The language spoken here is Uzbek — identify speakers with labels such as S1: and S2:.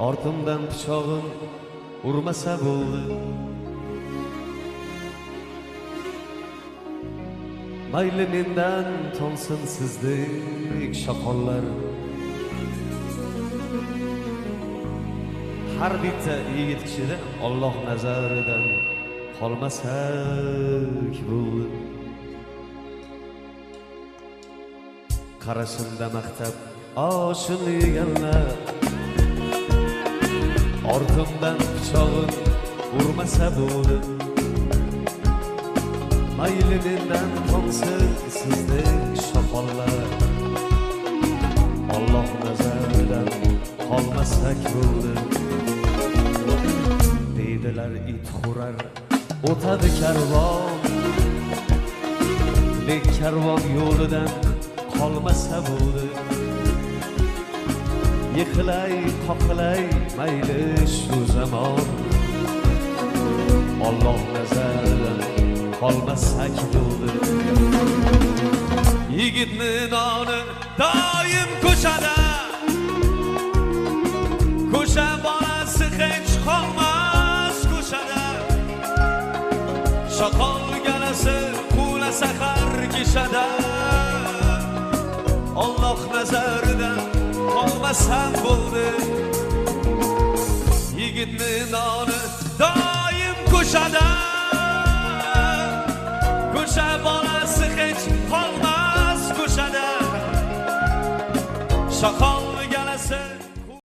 S1: ortimdan pichog'im urmasa bo'ldi. Mayli mendan tonsin sizdek shoqollar. Har bitta yigit kishida Alloh nazaridan qolmasak bo'ldi. Qarashimda maqtab oshini yeganlar, ortimdan pichog'im urmasa bo'ldi. Mayli mendan tonsin sizdek shoqollar. Alloh nazaridan qolmasak bo'ldi. Deydilar it xurar, o'tadi karvon, lek karvon yo'lidan qolmasa bo'ldi. Yiqilay, qoqilay, mayli shu zamon, Alloh nazaridan qolmasak bo'ldi. Yigitni noni doim ko'chada, ko'cha bolasi hech qolmas ko'chada. Shoqol galasi quvlasa har kishada, Alloh nazaridan qolmasam bo'ldi. Yigitni noni doim ko'chada, ko'cha bolasi hech qolmas ko'chada. Shoqol